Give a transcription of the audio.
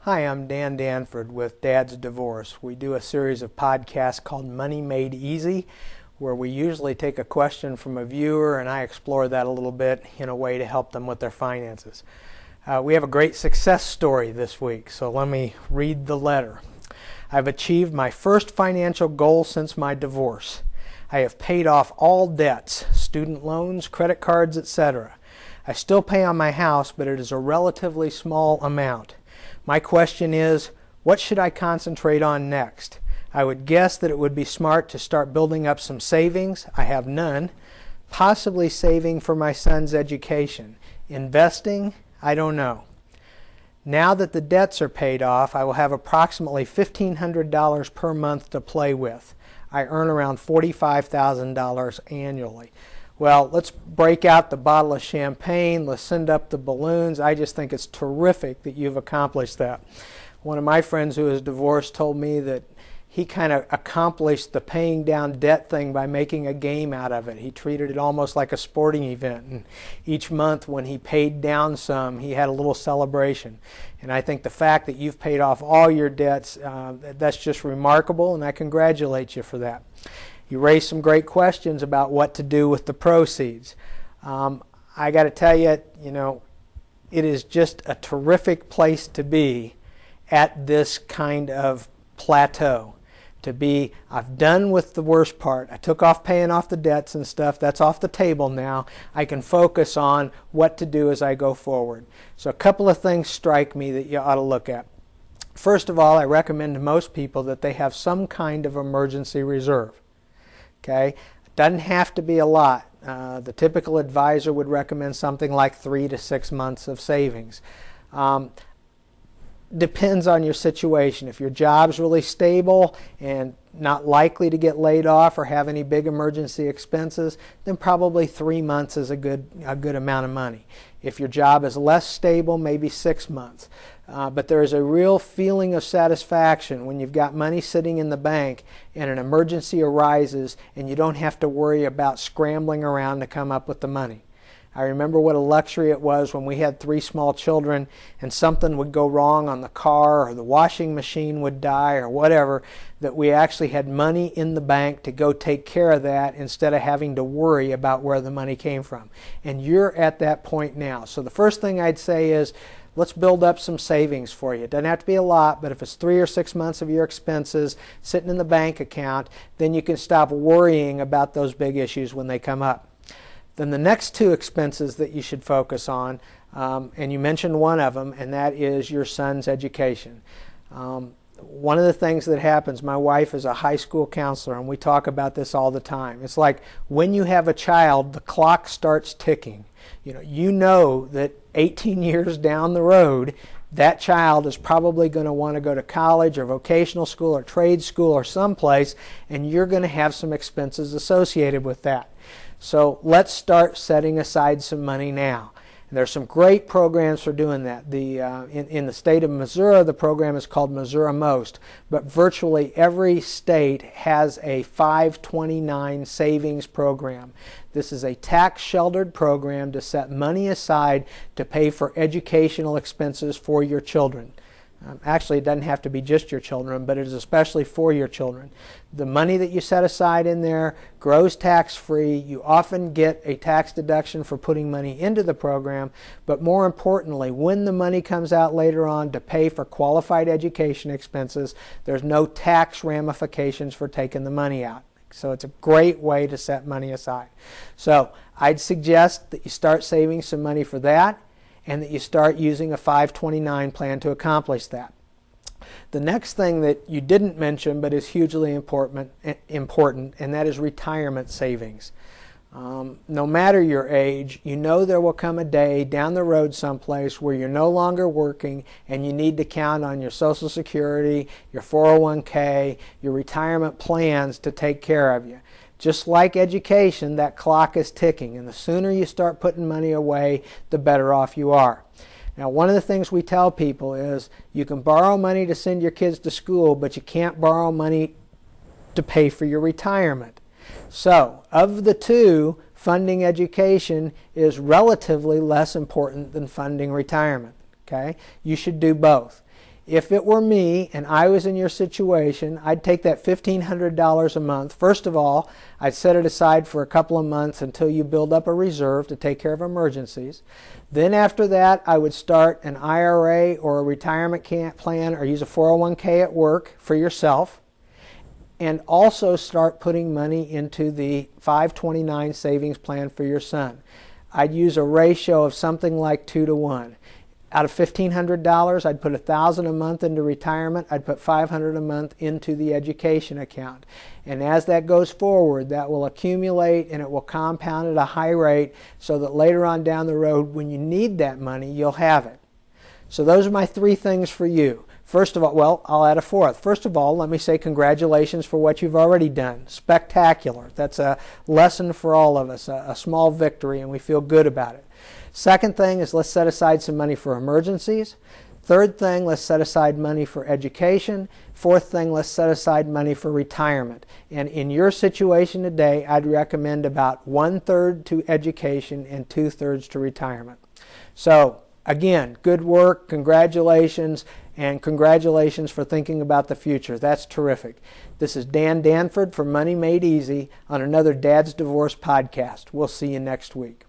Hi, I'm Dan Danford with Dad's Divorce. We do a series of podcasts called Money Made Easy, where we usually take a question from a viewer and I explore that a little bit in a way to help them with their finances. We have a great success story this week, so let me read the letter. I've achieved my first financial goal since my divorce. I have paid off all debts, student loans, credit cards, etc. I still pay on my house, but it is a relatively small amount. My question is, what should I concentrate on next? I would guess that it would be smart to start building up some savings. I have none. Possibly saving for my son's education. Investing? I don't know. Now that the debts are paid off, I will have approximately $1,500 per month to play with. I earn around $45,000 annually. Well, let's break out the bottle of champagne. Let's send up the balloons. I just think it's terrific that you've accomplished that. One of my friends who is divorced told me that he kind of accomplished the paying down debt thing by making a game out of it. He treated it almost like a sporting event. And each month when he paid down some, he had a little celebration. And I think the fact that you've paid off all your debts, that's just remarkable, and I congratulate you for that. You raised some great questions about what to do with the proceeds. I got to tell you, it is just a terrific place to be at this kind of plateau. I've done with the worst part. I took off paying off the debts and stuff. That's off the table now. I can focus on what to do as I go forward. So a couple of things strike me that you ought to look at. First of all, I recommend to most people that they have some kind of emergency reserve. Okay, it doesn't have to be a lot. The typical advisor would recommend something like 3 to 6 months of savings. Depends on your situation. If your job's really stable and not likely to get laid off or have any big emergency expenses, then probably 3 months is a good amount of money. If your job is less stable, maybe 6 months. But there is a real feeling of satisfaction when you've got money sitting in the bank and an emergency arises and you don't have to worry about scrambling around to come up with the money. I remember what a luxury it was when we had 3 small children and something would go wrong on the car or the washing machine would die or whatever, that we actually had money in the bank to go take care of that instead of having to worry about where the money came from. And you're at that point now. So the first thing I'd say is, let's build up some savings for you. It doesn't have to be a lot, but if it's 3 or 6 months of your expenses sitting in the bank account, then you can stop worrying about those big issues when they come up. Then the next 2 expenses that you should focus on, and you mentioned one of them, and that is your son's education. One of the things that happens, my wife is a high school counselor, and we talk about this all the time. It's like when you have a child, the clock starts ticking. You know that 18 years down the road, that child is probably going to want to go to college or vocational school or trade school or someplace, and you're going to have some expenses associated with that. So let's start setting aside some money now. And there's some great programs for doing that. In the state of Missouri, the program is called Missouri Most, but virtually every state has a 529 savings program. This is a tax-sheltered program to set money aside to pay for educational expenses for your children. Actually, it doesn't have to be just your children, but it is especially for your children. The money that you set aside in there grows tax-free. You often get a tax deduction for putting money into the program, but more importantly, when the money comes out later on to pay for qualified education expenses, there's no tax ramifications for taking the money out. So it's a great way to set money aside. So I'd suggest that you start saving some money for that, and that you start using a 529 plan to accomplish that. The next thing that you didn't mention but is hugely important, and that is retirement savings. No matter your age, you know there will come a day down the road someplace where you're no longer working and you need to count on your Social Security, your 401k, your retirement plans to take care of you. Just like education, that clock is ticking, and the sooner you start putting money away, the better off you are. Now, one of the things we tell people is you can borrow money to send your kids to school, but you can't borrow money to pay for your retirement. So, of the two, funding education is relatively less important than funding retirement. Okay? You should do both. If it were me and I was in your situation, I'd take that $1,500 a month. First of all, I'd set it aside for a couple of months until you build up a reserve to take care of emergencies. Then after that, I would start an IRA or a retirement plan or use a 401k at work for yourself, and also start putting money into the 529 savings plan for your son. I'd use a ratio of something like 2 to 1. Out of $1,500, I'd put $1,000 a month into retirement. I'd put $500 a month into the education account. And as that goes forward, that will accumulate and it will compound at a high rate so that later on down the road, when you need that money, you'll have it. So those are my 3 things for you. First of all, well, I'll add a 4th. First of all, let me say congratulations for what you've already done. Spectacular. That's a lesson for all of us, a small victory, and we feel good about it. Second thing is, let's set aside some money for emergencies. Third thing, let's set aside money for education. Fourth thing, let's set aside money for retirement. And in your situation today, I'd recommend about 1/3 to education and 2/3 to retirement. So again, good work, congratulations, and congratulations for thinking about the future. That's terrific. This is Dan Danford from Money Made Easy on another Dad's Divorce podcast. We'll see you next week.